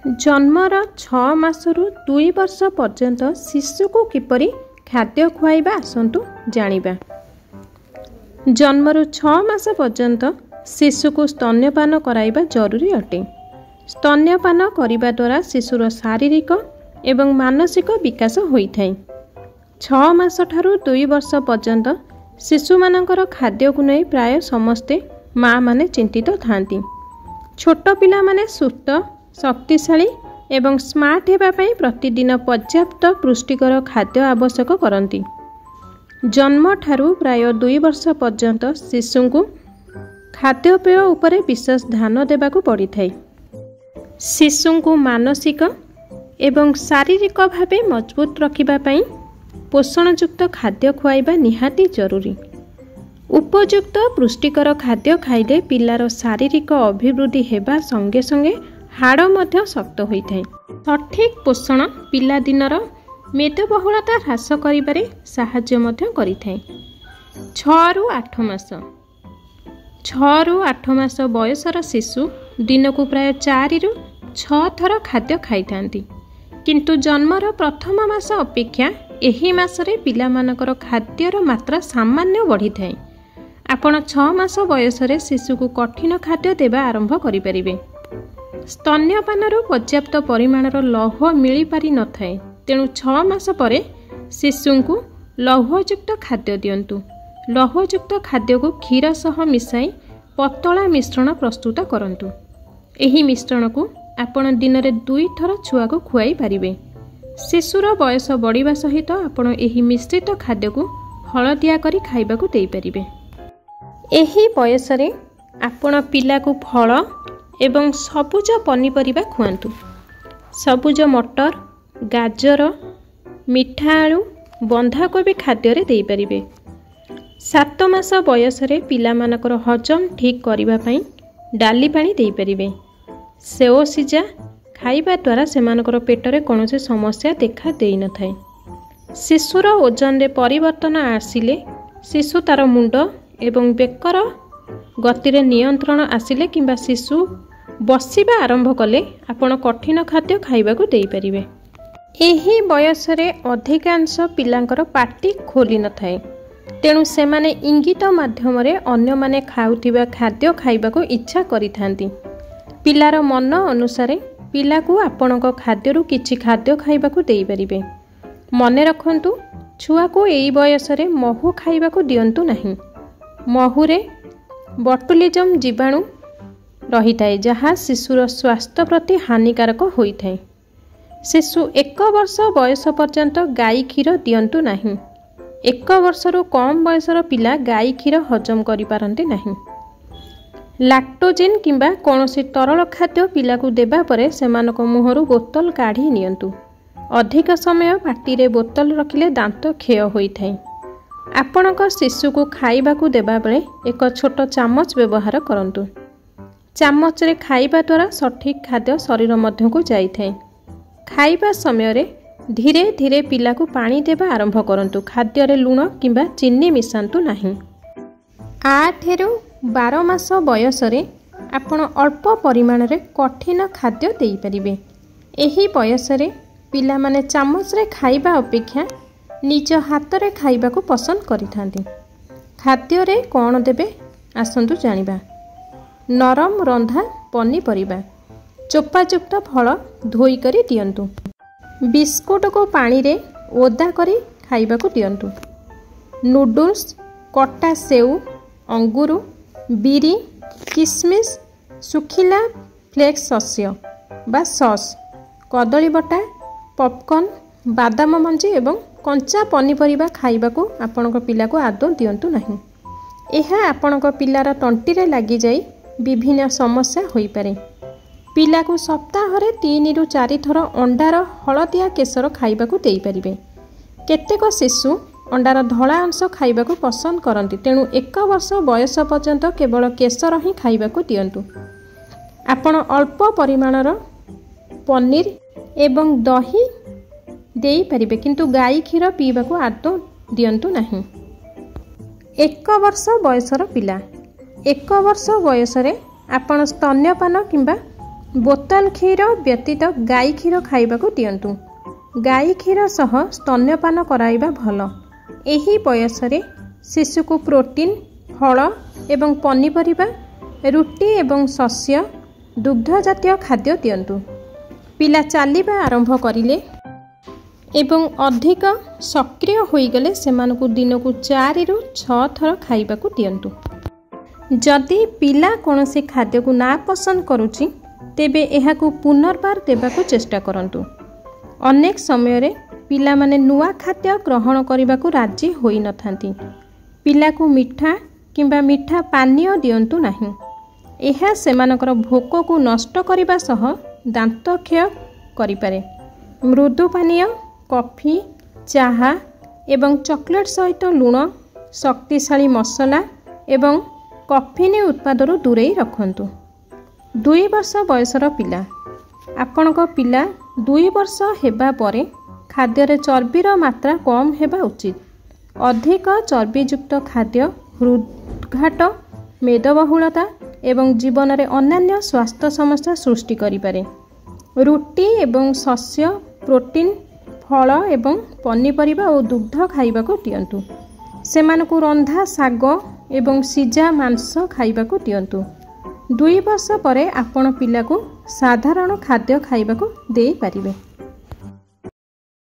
जन्मर 6 मासरू 2 वर्ष पर्यंत शिशु को किपरि खाद्य खुआइबा आसंतु जानिबा। जन्मरू 6 मास पर्यंत शिशु को स्तन्यपान कराइबा जरूरी अटे। स्तन्यपान करिबा द्वारा शिशुर शारीरिक एवं मानसिक विकास होइथाय। 6 मास ठारू 2 वर्ष पर्यंत शिशु मानकर खाद्य को नै प्राय समस्ते माँ माने चिंतित थांती। छोट पिला माने सुस्थ शक्तिशाली एवं स्मार्ट हेबा पई प्रतिदिन पर्याप्त पुष्टिकर खाद्य आवश्यक करती। जन्म ठारू प्राय 2 वर्ष पर्यंत शिशु को खाद्यपेय उपरे विशेष ध्यान देबाकू पड़िथाय। शिशु को मानसिक एवं शारीरिक भावे मजबूत रखिबा पई पोषणयुक्त खाद्य खुआइबा निहाती जरूरी। उपयुक्त पुष्टिकर खाद्य खाइले पिलार शारीरिक अभिवृद्धि हेबा संगे संगे हाड़ मध्य शक्त होइथाय। सठिक पोषण पिला दिनर मेदबहुलता ह्रास करिबारे साहाय्य मध्य करिथाय। 6 रु 8 मास 6 रु 8 मास बयसर शिशु दिन को प्राय 4 रु 6 थर खाद्य खाइथांती। किंतु जन्मर प्रथम मास अपेक्षा एही मासरे पिला मानकर खाद्यर मात्रा सामान्य बढ़ी थाए। आपण 6 मास बयसरे शिशु को कठिन खाद्य देवा आरंभ करि परिबे। स्तन्यपानरू पर्याप्त परिमाणर लौह मिली पारि न थाए। तेणु 6 मास परे शिशु को लौहयुक्त खाद्य दियंतु। लौहयुक्त खाद्य को क्षीर सह मिसाई पतला मिश्रण प्रस्तुत करंतु। एही मिश्रण को आपण दिन में 2 थर छुआ को खुआई पारिबे। शिशुर बयस बढ़िबा सहित आपण एही मिश्रित खाद्य को हलदिया करी खाइबा को देई परिबे। एही बयसरे आपण पिला को फल एवं सबुज पनीपरिबा खुआंतु। सबुज मटर गाजर मिठा आलू बंधाकोबी खाद्य रे देई परिबे। 7 मास बयसरे पिला मानकर हजम ठीक करिबा पई डाली पानी देई परिबे। सेओ सिजा खाइबा द्वारा सेमानकर पेटरे कौनसी समस्या देखा देई न थाए। शिशुर ओजन रे परिवर्तन आसिले शिशु तार मुंड एवं बेकर गतिर नियंत्रण आसिले किंबा शिशु बसिबा आरंभ कले आपण कठिन खाद्य खाइबा को देई परिबे। एही बयसरे अधिकांश पिलांकर पाटी खोली न थाए। तेणु सेमाने इंगित माध्यम रे अन्य माने खाउथिबा खाद्य खाइबा को इच्छा करिथांती। पिलार मन अनुसारे पिला को आपणक खाद्यरू किछि खाद्य खाइबा को देई परिबे। मने रखंतु छुआ को एई बयसरे महू खाइबा को दियंतु नहीं। महुरे बटुलिजम जीवाणु रही थाए जहाँ शिशुर स्वास्थ्य प्रति हानिकारक होइथाए। शिशु 1 वर्ष बयस पर्यंत गाई क्षीर दियंतु नहीं। 1 वर्षरू कम बयसर पिला गाई क्षीर हजम करि पारंती नहीं। लैक्टोजेन किंबा कौनसी तरल खाद्य पिला को देबा परे सेमानक मुहरु बोतल काढ़ी नियंतु। अधिक समय पाटी रे बोतल रखिले दांत क्षय होइथाय। आपणक शिशु को खाइबा को देबा बेले एक छोट चामच व्यवहार करंतु। चामच रे खाइबा द्वारा सठिक खाद्य शरीर मध्य को जाइथाय। खाइबा समय रे धीरे धीरे पिला को पानी देबा आरंभ करंतु। खाद्य रे लूण किंबा चीनी मिसांतु नहीं। 8 रु 12 मास बयसरे आपण अल्प परिमाण रे कठिन खाद्य देई परिबे। एही बयसरे पिला माने चामच रे खाइबा अपेक्षा निज हाथ रे खाइबा को पसंद करिथांती। खाद्य रे कोन देबे आसंतु जानिबा। नरम रंधा पनीपरिबा चोपायुक्त फल धोई करी दियंतु। बिस्कुट को पानी रे ओदा करी खाइबा को दियंतु। नूडल्स कटा सेऊ अंगूर बिरी किसमिस सुखिला फ्लेक्स शस्य बा सॉस कदली बटा पॉपकॉर्न बादाम मंजी एवं कंचा पनीपरिबा खाइबा को आपणक पिला को आदौ दियंतु नहीं। यह आपणक पिलार तंटी रे लागि जाई विभिन्न समस्या होई पारे। पिला को सप्ताह रे 3 रु 4 थर अंडार हलदिया केसर खाइबा को देई परिबे। केतेक शिशु अंडार धला अंश खाइबा को पसंद करती। तेणु 1 वर्ष बयस पर्यंत केवल केसर ही खाइबा को दियंतु। आपण अल्प परिमाणर पनीर एवं दही देई परिबे किंतु गाई क्षीर पीबा को आदौ दियंतु नहीं। 1 वर्ष बयसर पिला 1 वर्ष बयसरे आपण स्तन्यपान किंबा बोतल क्षीर व्यतीत गाई क्षीर खाइबाकू दियंतु। गाई क्षीर सह स्तन्यपान कराइबा भल। एही बयसरे शिशुको प्रोटीन फल एवं पनीपरिबा रुटी एवं शस्य दुग्ध जातीय खाद्य दियंतु। पिला चालिबा आरंभ करिले एवं अधिक सक्रिय होइगले सेमानकु दिनकु 4 रु 6 थर खाइबाकू दियंतु। जदि पिला कोनोसी खाद्य को ना पसंद करूची तेबे एहाकू पुनर्बार देबाकू चेष्टा करंतु। अनेक समय रे पिला माने नुआ खाद्य ग्रहण करिबाकू राजी होई नथांती। पिला को मिठा किंबा मिठा पानीय दियंतु नाही। एहा सेमानकर भोक को नष्ट करिबा सह दांत क्षय करि पारे। मृदु पानीय कॉफी चाहा एवं चॉकलेट सहित लूण शक्तिशाली मसला एवं कॉफीन उत्पादरू दूरे रखंतु। 2 वर्ष बयसर पिला आपणक पिला 2 वर्ष हेबा परे खाद्य चर्बीर मात्रा कम हेबा उचित। अधिक चर्बीयुक्त खाद्य हृदघात मेदबहुलता एवं जीवन में अन्य स्वास्थ्य समस्या सृष्टि करिपारे। रुटी एवं शस्य प्रोटीन फल एवं पनीपरिबा और दुग्ध खाइबाकू दियंतु। सेमानकू रंधा साग एवं सिजा मांस खाइबाकू दियंतु। 2 वर्ष परे आपण पिला को साधारण खाद्य खाइबाकू देई पारिबे।